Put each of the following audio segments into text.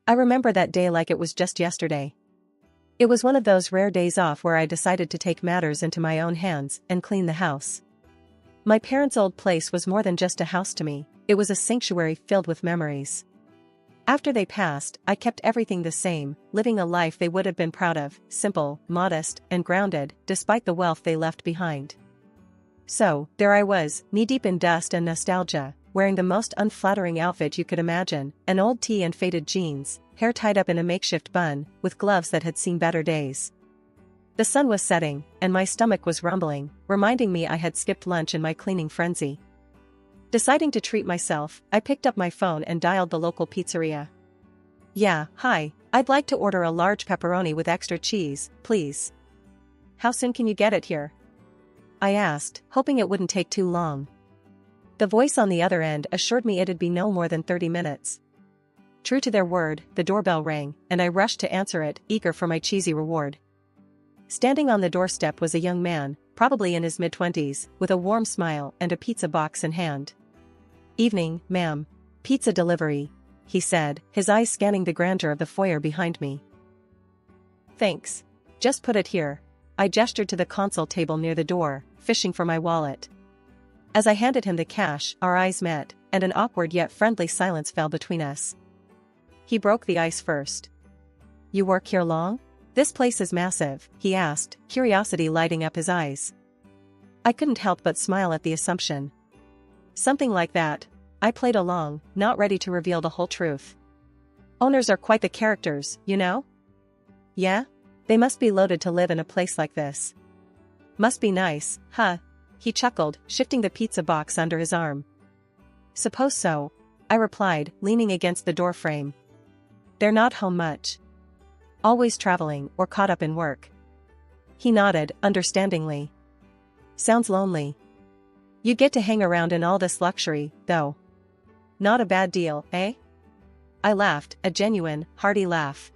I remember that day like it was just yesterday. It was one of those rare days off where I decided to take matters into my own hands and clean the house. My parents' old place was more than just a house to me, it was a sanctuary filled with memories. After they passed, I kept everything the same, living a life they would have been proud of, simple, modest, and grounded, despite the wealth they left behind. So, there I was, knee-deep in dust and nostalgia, wearing the most unflattering outfit you could imagine, an old tee and faded jeans, hair tied up in a makeshift bun, with gloves that had seen better days. The sun was setting, and my stomach was rumbling, reminding me I had skipped lunch in my cleaning frenzy. Deciding to treat myself, I picked up my phone and dialed the local pizzeria. "Yeah, hi, I'd like to order a large pepperoni with extra cheese, please. How soon can you get it here?" I asked, hoping it wouldn't take too long. The voice on the other end assured me it'd be no more than 30 minutes. True to their word, the doorbell rang, and I rushed to answer it, eager for my cheesy reward. Standing on the doorstep was a young man, probably in his mid-20s, with a warm smile and a pizza box in hand. "Evening, ma'am. Pizza delivery," he said, his eyes scanning the grandeur of the foyer behind me. "Thanks. Just put it here." I gestured to the console table near the door, fishing for my wallet. As I handed him the cash, our eyes met, and an awkward yet friendly silence fell between us. He broke the ice first. "You work here long? This place is massive," he asked, curiosity lighting up his eyes. I couldn't help but smile at the assumption. "Something like that." I played along, not ready to reveal the whole truth. "Owners are quite the characters, you know?" "Yeah? They must be loaded to live in a place like this." "Must be nice, huh?" He chuckled, shifting the pizza box under his arm. "Suppose so," I replied, leaning against the door frame. "They're not home much. Always traveling or caught up in work." He nodded, understandingly. "Sounds lonely. You get to hang around in all this luxury, though. Not a bad deal, eh?" I laughed, a genuine, hearty laugh.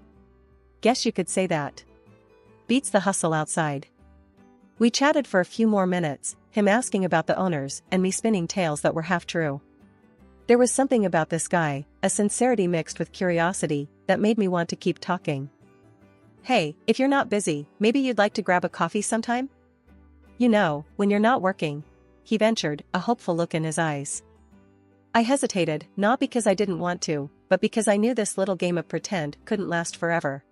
"Guess you could say that. Beats the hustle outside." We chatted for a few more minutes, him asking about the owners and me spinning tales that were half true. There was something about this guy, a sincerity mixed with curiosity, that made me want to keep talking. "Hey, if you're not busy, maybe you'd like to grab a coffee sometime? You know, when you're not working," he ventured, a hopeful look in his eyes. I hesitated, not because I didn't want to, but because I knew this little game of pretend couldn't last forever.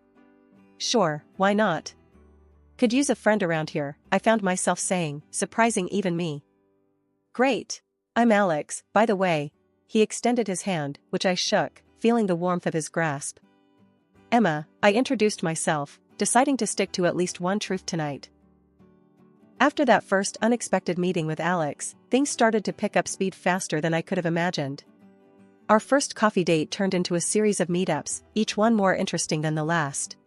"Sure, why not? Could use a friend around here," I found myself saying, surprising even me. "Great. I'm Alex, by the way." He extended his hand, which I shook, feeling the warmth of his grasp. "Emma," I introduced myself, deciding to stick to at least one truth tonight. After that first unexpected meeting with Alex, things started to pick up speed faster than I could have imagined. Our first coffee date turned into a series of meetups, each one more interesting than the last.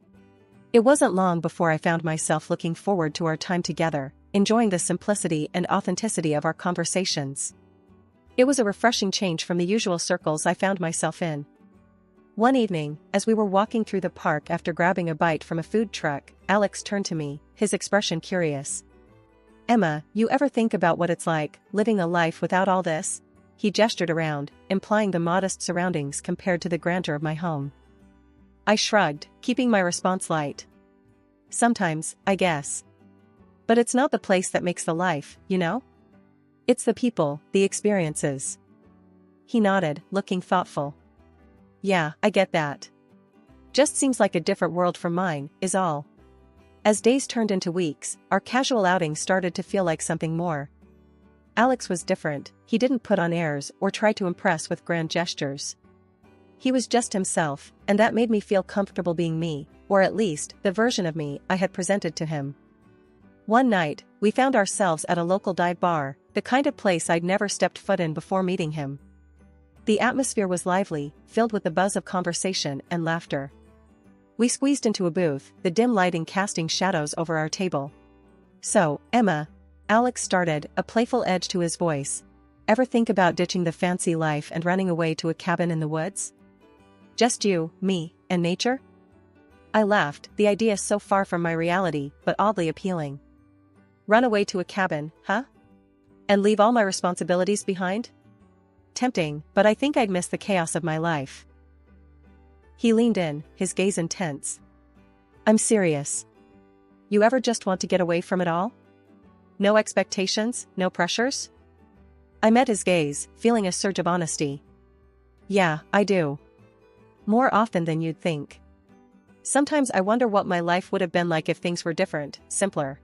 It wasn't long before I found myself looking forward to our time together, enjoying the simplicity and authenticity of our conversations. It was a refreshing change from the usual circles I found myself in. One evening, as we were walking through the park after grabbing a bite from a food truck, Alex turned to me, his expression curious. "Emma, you ever think about what it's like, living a life without all this?" He gestured around, implying the modest surroundings compared to the grandeur of my home. I shrugged, keeping my response light. "Sometimes, I guess. But it's not the place that makes the life, you know? It's the people, the experiences." He nodded, looking thoughtful. "Yeah, I get that. Just seems like a different world from mine, is all." As days turned into weeks, our casual outings started to feel like something more. Alex was different, he didn't put on airs or try to impress with grand gestures. He was just himself, and that made me feel comfortable being me, or at least, the version of me I had presented to him. One night, we found ourselves at a local dive bar, the kind of place I'd never stepped foot in before meeting him. The atmosphere was lively, filled with the buzz of conversation and laughter. We squeezed into a booth, the dim lighting casting shadows over our table. "So, Emma," Alex started, a playful edge to his voice, "ever think about ditching the fancy life and running away to a cabin in the woods? Just you, me, and nature?" I laughed, the idea so far from my reality, but oddly appealing. Run away to a cabin, huh? And leave all my responsibilities behind? Tempting, but I think I'd miss the chaos of my life. He leaned in, his gaze intense. I'm serious. You ever just want to get away from it all? No expectations, no pressures? I met his gaze, feeling a surge of honesty. Yeah, I do. More often than you'd think. Sometimes I wonder what my life would have been like if things were different, simpler.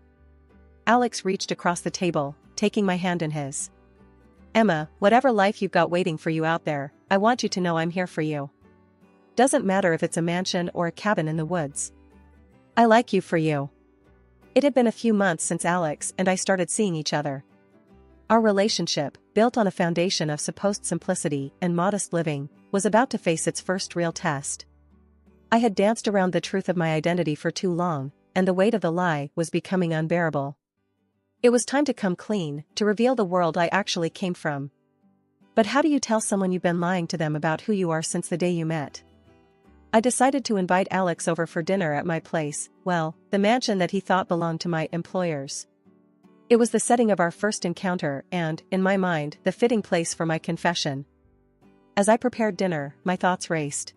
Alex reached across the table, taking my hand in his. Emma, whatever life you've got waiting for you out there, I want you to know I'm here for you. Doesn't matter if it's a mansion or a cabin in the woods. I like you for you. It had been a few months since Alex and I started seeing each other. Our relationship, built on a foundation of supposed simplicity and modest living, was about to face its first real test. I had danced around the truth of my identity for too long, and the weight of the lie was becoming unbearable. It was time to come clean, to reveal the world I actually came from. But how do you tell someone you've been lying to them about who you are since the day you met? I decided to invite Alex over for dinner at my place, well, the mansion that he thought belonged to my employers. It was the setting of our first encounter and, in my mind, the fitting place for my confession. As I prepared dinner, my thoughts raced.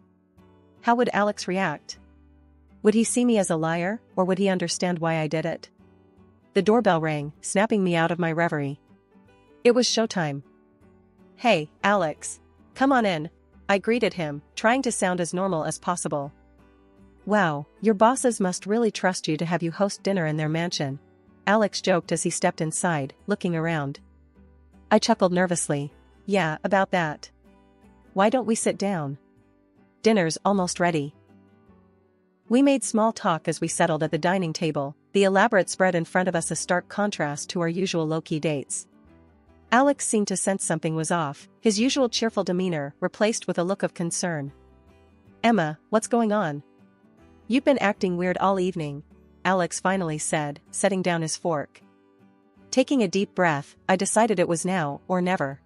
How would Alex react? Would he see me as a liar, or would he understand why I did it? The doorbell rang, snapping me out of my reverie. It was showtime. Hey, Alex. Come on in. I greeted him, trying to sound as normal as possible. Wow, your bosses must really trust you to have you host dinner in their mansion, Alex joked as he stepped inside, looking around. I chuckled nervously. Yeah, about that. Why don't we sit down? Dinner's almost ready. We made small talk as we settled at the dining table, the elaborate spread in front of us a stark contrast to our usual low-key dates. Alex seemed to sense something was off, his usual cheerful demeanor replaced with a look of concern. Emma, what's going on? You've been acting weird all evening, Alex finally said, setting down his fork. Taking a deep breath, I decided it was now or never.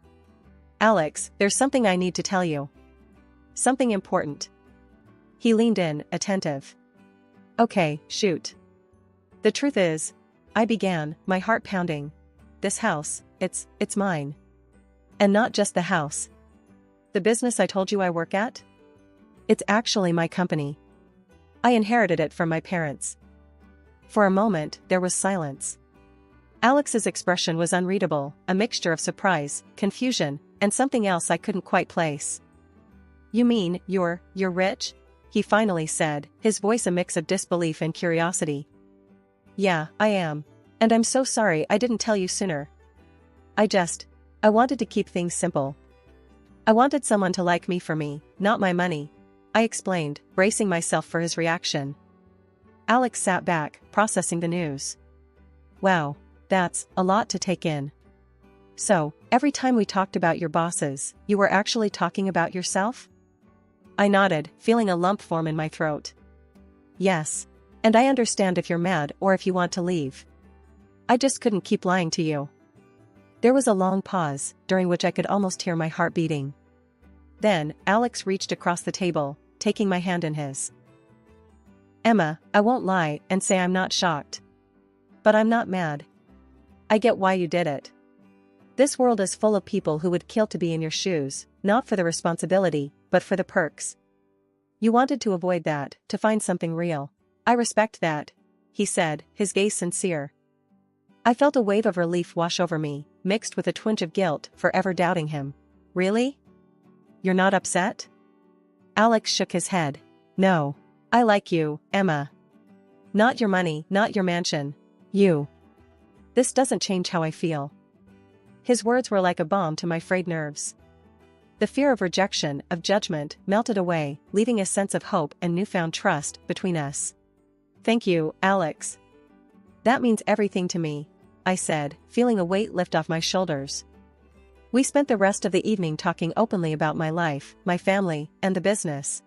Alex, there's something I need to tell you. Something important. He leaned in, attentive. Okay, shoot. The truth is, I began, my heart pounding. This house, it's mine. And not just the house. The business I told you I work at? It's actually my company. I inherited it from my parents. For a moment, there was silence. Alex's expression was unreadable, a mixture of surprise, confusion, and something else I couldn't quite place. You mean, you're rich? He finally said, his voice a mix of disbelief and curiosity. Yeah, I am. And I'm so sorry I didn't tell you sooner. I wanted to keep things simple. I wanted someone to like me for me, not my money, I explained, bracing myself for his reaction. Alex sat back, processing the news. Wow, that's a lot to take in. So, every time we talked about your bosses, you were actually talking about yourself? I nodded, feeling a lump form in my throat. Yes. And I understand if you're mad or if you want to leave. I just couldn't keep lying to you. There was a long pause, during which I could almost hear my heart beating. Then, Alex reached across the table, taking my hand in his. Emma, I won't lie and say I'm not shocked. But I'm not mad. I get why you did it. This world is full of people who would kill to be in your shoes, not for the responsibility, but for the perks. You wanted to avoid that, to find something real. I respect that, he said, his gaze sincere. I felt a wave of relief wash over me, mixed with a twinge of guilt for ever doubting him. Really? You're not upset? Alex shook his head. No. I like you, Emma. Not your money, not your mansion. You. This doesn't change how I feel. His words were like a balm to my frayed nerves. The fear of rejection, of judgment, melted away, leaving a sense of hope and newfound trust between us. Thank you, Alex. That means everything to me, I said, feeling a weight lift off my shoulders. We spent the rest of the evening talking openly about my life, my family, and the business.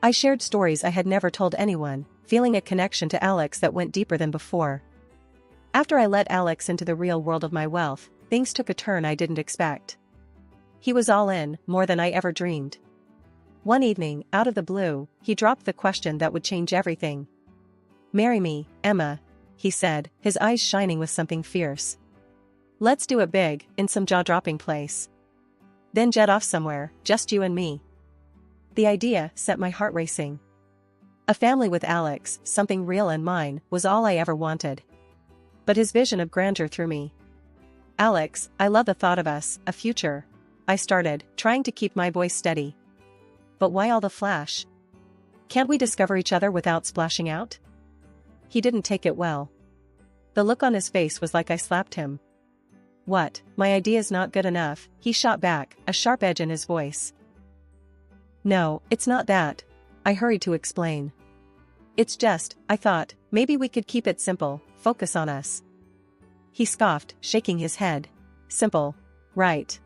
I shared stories I had never told anyone, feeling a connection to Alex that went deeper than before. After I let Alex into the real world of my wealth, things took a turn I didn't expect. He was all in, more than I ever dreamed. One evening, out of the blue, he dropped the question that would change everything. Marry me, Emma, he said, his eyes shining with something fierce. Let's do it big, in some jaw-dropping place. Then jet off somewhere, just you and me. The idea set my heart racing. A family with Alex, something real and mine, was all I ever wanted. But his vision of grandeur threw me. Alex, I love the thought of us, a future. I started, trying to keep my voice steady. But why all the flash? Can't we discover each other without splashing out? He didn't take it well. The look on his face was like I slapped him. What, my idea's not good enough? He shot back, a sharp edge in his voice. No, it's not that. I hurried to explain. It's just, I thought, maybe we could keep it simple, focus on us. He scoffed, shaking his head. Simple. Right.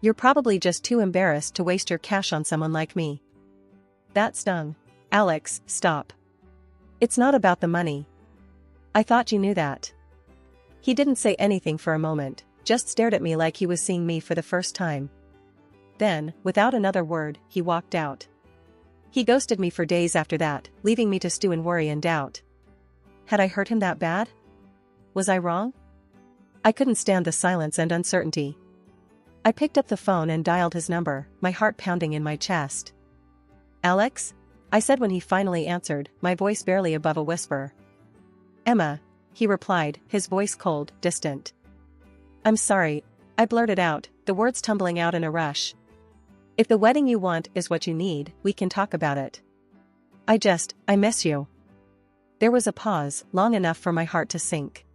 You're probably just too embarrassed to waste your cash on someone like me. That stung. Alex, stop. It's not about the money. I thought you knew that. He didn't say anything for a moment, just stared at me like he was seeing me for the first time. Then, without another word, he walked out. He ghosted me for days after that, leaving me to stew in worry and doubt. Had I hurt him that bad? Was I wrong? I couldn't stand the silence and uncertainty. I picked up the phone and dialed his number, my heart pounding in my chest. Alex? I said when he finally answered, my voice barely above a whisper. Emma, he replied, his voice cold, distant. I'm sorry, I blurted out, the words tumbling out in a rush. If the wedding you want is what you need, we can talk about it. I miss you. There was a pause, long enough for my heart to sink.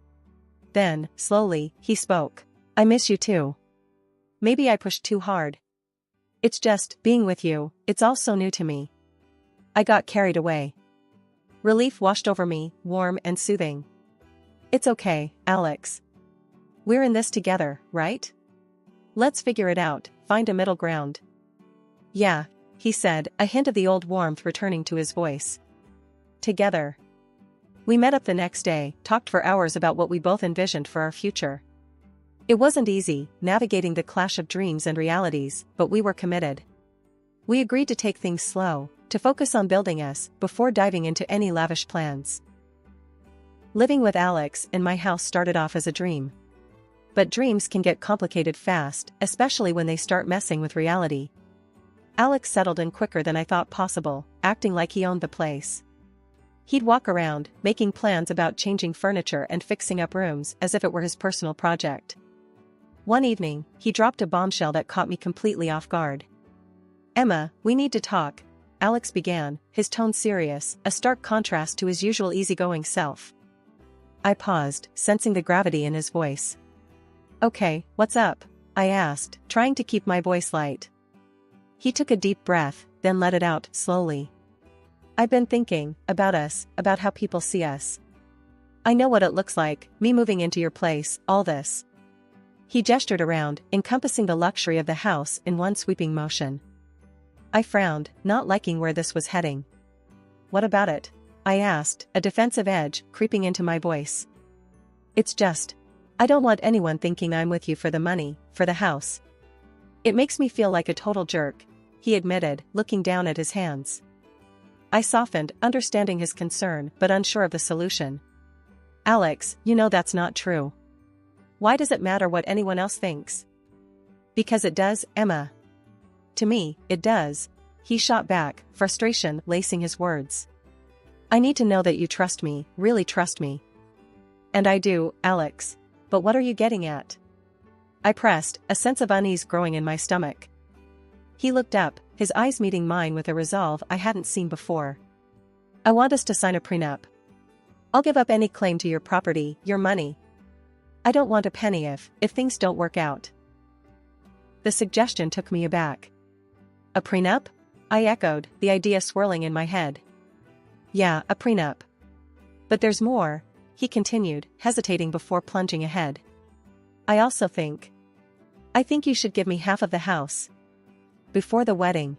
Then, slowly, he spoke. I miss you too. Maybe I pushed too hard. It's just, being with you, it's all so new to me. I got carried away. Relief washed over me, warm and soothing. It's okay, Alex. We're in this together, right? Let's figure it out, find a middle ground. Yeah, he said, a hint of the old warmth returning to his voice. Together. We met up the next day, talked for hours about what we both envisioned for our future. It wasn't easy, navigating the clash of dreams and realities, but we were committed. We agreed to take things slow, to focus on building us, before diving into any lavish plans. Living with Alex in my house started off as a dream. But dreams can get complicated fast, especially when they start messing with reality. Alex settled in quicker than I thought possible, acting like he owned the place. He'd walk around, making plans about changing furniture and fixing up rooms as if it were his personal project. One evening, he dropped a bombshell that caught me completely off guard. Emma, we need to talk, Alex began, his tone serious, a stark contrast to his usual easygoing self. I paused, sensing the gravity in his voice. Okay, what's up? I asked, trying to keep my voice light. He took a deep breath, then let it out, slowly. I've been thinking, about us, about how people see us. I know what it looks like, me moving into your place, all this. He gestured around, encompassing the luxury of the house in one sweeping motion. I frowned, not liking where this was heading. What about it? I asked, a defensive edge creeping into my voice. It's just, I don't want anyone thinking I'm with you for the money, for the house. It makes me feel like a total jerk, he admitted, looking down at his hands. I softened, understanding his concern but unsure of the solution. Alex, you know that's not true. Why does it matter what anyone else thinks? Because it does, Emma. To me, it does, he shot back, frustration lacing his words. I need to know that you trust me, really trust me. And I do, Alex. But what are you getting at? I pressed, a sense of unease growing in my stomach. He looked up, his eyes meeting mine with a resolve I hadn't seen before. I want us to sign a prenup. I'll give up any claim to your property, your money. I don't want a penny if things don't work out. The suggestion took me aback. A prenup? I echoed, the idea swirling in my head. Yeah, a prenup. But there's more, he continued, hesitating before plunging ahead. I also think you should give me half of the house. Before the wedding.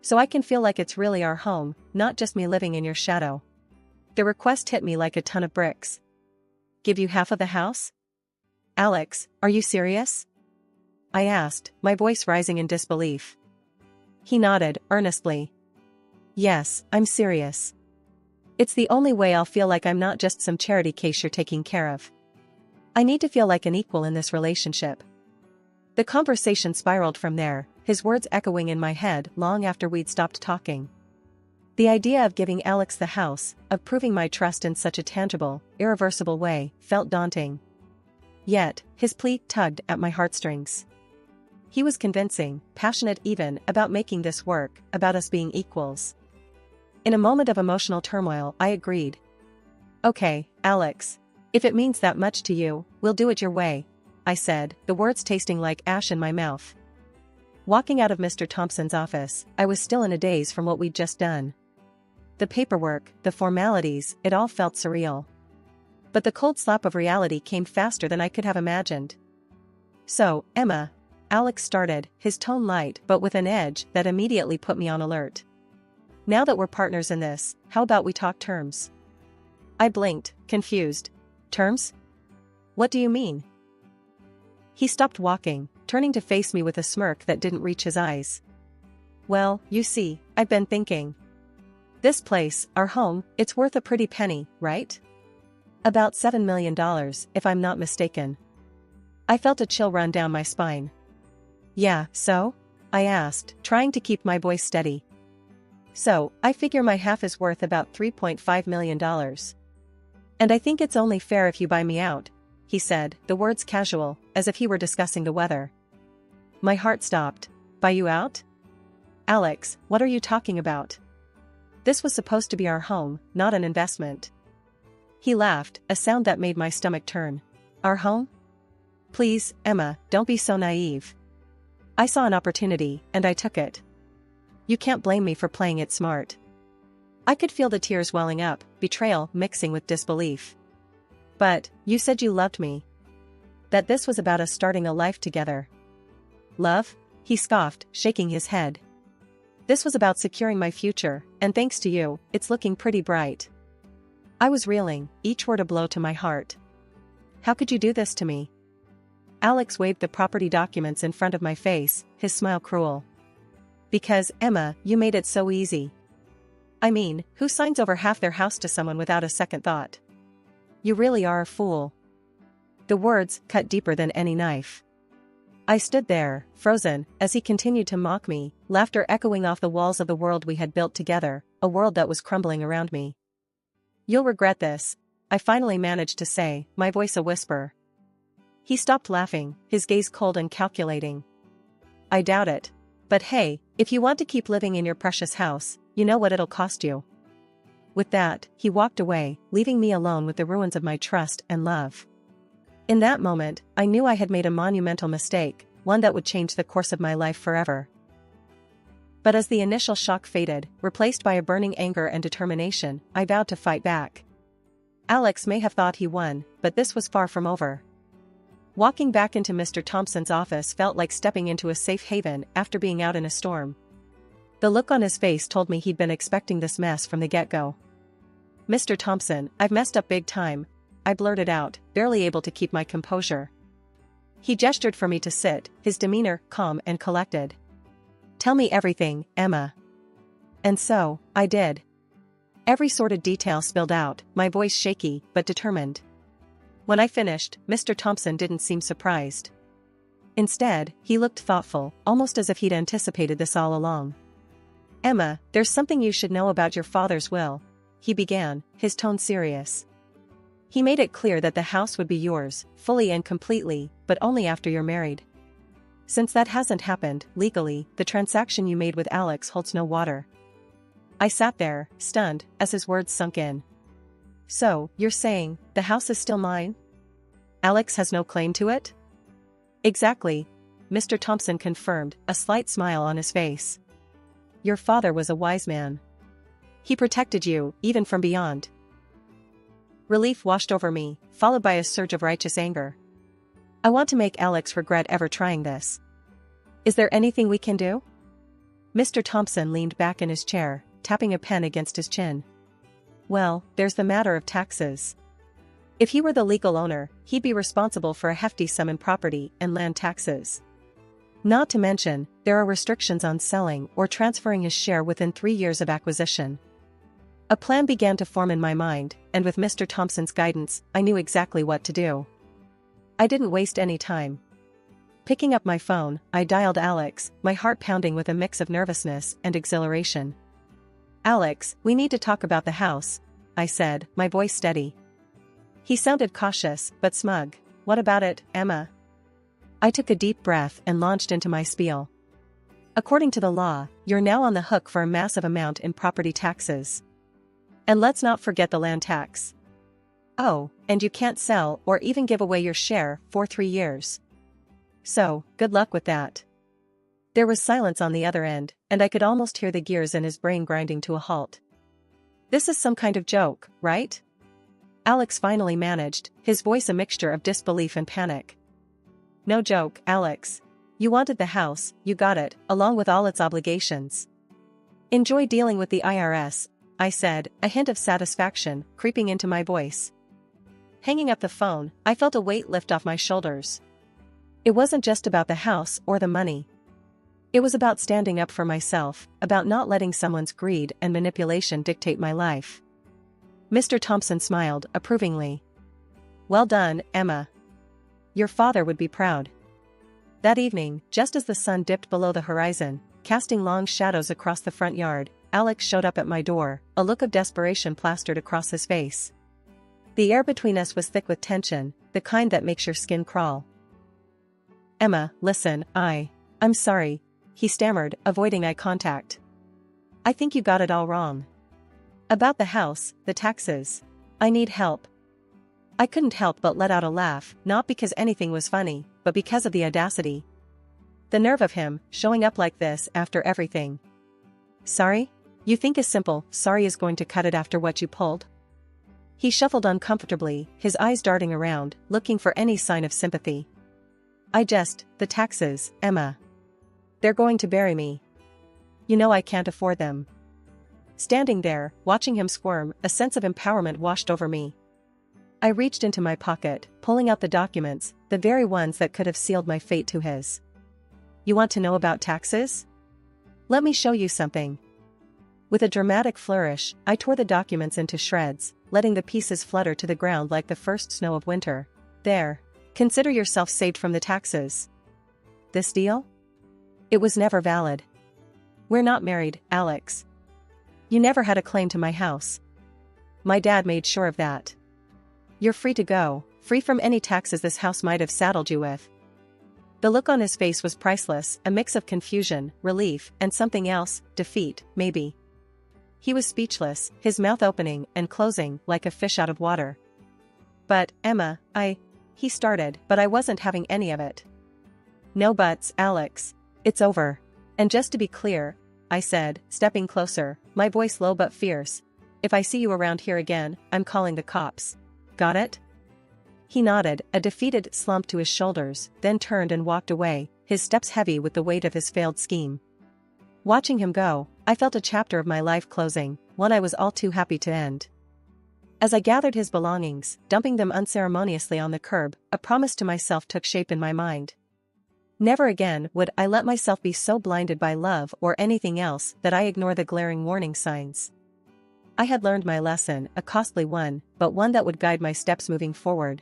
So I can feel like it's really our home, not just me living in your shadow. The request hit me like a ton of bricks. Give you half of the house? Alex, are you serious? I asked, my voice rising in disbelief. He nodded, earnestly. Yes, I'm serious. It's the only way I'll feel like I'm not just some charity case you're taking care of. I need to feel like an equal in this relationship. The conversation spiraled from there, his words echoing in my head long after we'd stopped talking. The idea of giving Alex the house, of proving my trust in such a tangible, irreversible way, felt daunting. Yet, his plea tugged at my heartstrings. He was convincing, passionate even, about making this work, about us being equals. In a moment of emotional turmoil, I agreed. "Okay, Alex. If it means that much to you, we'll do it your way," I said, the words tasting like ash in my mouth. Walking out of Mr. Thompson's office, I was still in a daze from what we'd just done. The paperwork, the formalities, it all felt surreal. But the cold slap of reality came faster than I could have imagined. "So, Emma," Alex started, his tone light but with an edge that immediately put me on alert. "Now that we're partners in this, how about we talk terms?" I blinked, confused. "Terms? What do you mean?" He stopped walking, turning to face me with a smirk that didn't reach his eyes. "Well, you see, I've been thinking. This place, our home, it's worth a pretty penny, right? About $7 million, if I'm not mistaken." I felt a chill run down my spine. "Yeah, so?" I asked, trying to keep my voice steady. "So, I figure my half is worth about $3.5 million. And I think it's only fair if you buy me out," he said, the words casual, as if he were discussing the weather. My heart stopped. "Buy you out? Alex, what are you talking about? This was supposed to be our home, not an investment." He laughed, a sound that made my stomach turn. "Our home? Please, Emma, don't be so naive. I saw an opportunity, and I took it. You can't blame me for playing it smart." I could feel the tears welling up, betrayal mixing with disbelief. "But, you said you loved me. That this was about us starting a life together." "Love?" he scoffed, shaking his head. "This was about securing my future, and thanks to you, it's looking pretty bright." I was reeling, each word a blow to my heart. "How could you do this to me?" Alex waved the property documents in front of my face, his smile cruel. "Because, Emma, you made it so easy. I mean, who signs over half their house to someone without a second thought? You really are a fool." The words cut deeper than any knife. I stood there, frozen, as he continued to mock me, laughter echoing off the walls of the world we had built together, a world that was crumbling around me. "You'll regret this," I finally managed to say, my voice a whisper. He stopped laughing, his gaze cold and calculating. "I doubt it. But hey, if you want to keep living in your precious house, you know what it'll cost you." With that, he walked away, leaving me alone with the ruins of my trust and love. In that moment, I knew I had made a monumental mistake, one that would change the course of my life forever. But as the initial shock faded, replaced by a burning anger and determination, I vowed to fight back. Alex may have thought he won, but this was far from over. Walking back into Mr. Thompson's office felt like stepping into a safe haven after being out in a storm. The look on his face told me he'd been expecting this mess from the get-go. "Mr. Thompson, I've messed up big time," I blurted out, barely able to keep my composure. He gestured for me to sit, his demeanor calm and collected. "Tell me everything, Emma." And so, I did. Every sordid detail spilled out, my voice shaky but determined. When I finished, Mr. Thompson didn't seem surprised. Instead, he looked thoughtful, almost as if he'd anticipated this all along. "Emma, there's something you should know about your father's will," he began, his tone serious. "He made it clear that the house would be yours, fully and completely, but only after you're married. Since that hasn't happened, legally, the transaction you made with Alex holds no water." I sat there, stunned, as his words sunk in. "So, you're saying, the house is still mine? Alex has no claim to it?" "Exactly," Mr. Thompson confirmed, a slight smile on his face. "Your father was a wise man. He protected you, even from beyond." Relief washed over me, followed by a surge of righteous anger. I want to make Alex regret ever trying this. "Is there anything we can do?" Mr. Thompson leaned back in his chair, tapping a pen against his chin. "Well, there's the matter of taxes. If he were the legal owner, he'd be responsible for a hefty sum in property and land taxes. Not to mention, there are restrictions on selling or transferring his share within 3 years of acquisition." A plan began to form in my mind, and with Mr. Thompson's guidance, I knew exactly what to do. I didn't waste any time. Picking up my phone, I dialed Alex, my heart pounding with a mix of nervousness and exhilaration. "Alex, we need to talk about the house," I said, my voice steady. He sounded cautious, but smug. "What about it, Emma?" I took a deep breath and launched into my spiel. "According to the law, you're now on the hook for a massive amount in property taxes. And let's not forget the land tax. Oh, and you can't sell or even give away your share for 3 years. So, good luck with that." There was silence on the other end, and I could almost hear the gears in his brain grinding to a halt. "This is some kind of joke, right?" Alex finally managed, his voice a mixture of disbelief and panic. "No joke, Alex. You wanted the house, you got it, along with all its obligations. Enjoy dealing with the IRS," I said, a hint of satisfaction creeping into my voice. Hanging up the phone, I felt a weight lift off my shoulders. It wasn't just about the house or the money. It was about standing up for myself, about not letting someone's greed and manipulation dictate my life. Mr. Thompson smiled approvingly. "Well done, Emma. Your father would be proud." That evening, just as the sun dipped below the horizon, casting long shadows across the front yard, Alex showed up at my door, a look of desperation plastered across his face. The air between us was thick with tension, the kind that makes your skin crawl. "Emma, listen, I'm sorry," he stammered, avoiding eye contact. "I think you got it all wrong. About the house, the taxes. I need help." I couldn't help but let out a laugh, not because anything was funny, but because of the audacity. The nerve of him, showing up like this after everything. "Sorry? You think a simple sorry is going to cut it after what you pulled?" He shuffled uncomfortably, his eyes darting around, looking for any sign of sympathy. The taxes, Emma. They're going to bury me. You know I can't afford them." Standing there, watching him squirm, a sense of empowerment washed over me. I reached into my pocket, pulling out the documents, the very ones that could have sealed my fate to his. "You want to know about taxes? Let me show you something." With a dramatic flourish, I tore the documents into shreds, letting the pieces flutter to the ground like the first snow of winter. "There. Consider yourself saved from the taxes. This deal? It was never valid. We're not married, Alex. You never had a claim to my house. My dad made sure of that. You're free to go, free from any taxes this house might have saddled you with." The look on his face was priceless, a mix of confusion, relief, and something else, defeat, maybe. He was speechless, his mouth opening and closing like a fish out of water. "But, Emma, he started, but I wasn't having any of it." "No buts, Alex. It's over. And just to be clear," I said, stepping closer, my voice low but fierce, "if I see you around here again, I'm calling the cops. Got it?" He nodded, a defeated slump to his shoulders, then turned and walked away, his steps heavy with the weight of his failed scheme. Watching him go, I felt a chapter of my life closing, one I was all too happy to end. As I gathered his belongings, dumping them unceremoniously on the curb, a promise to myself took shape in my mind. Never again would I let myself be so blinded by love or anything else that I ignore the glaring warning signs. I had learned my lesson, a costly one, but one that would guide my steps moving forward.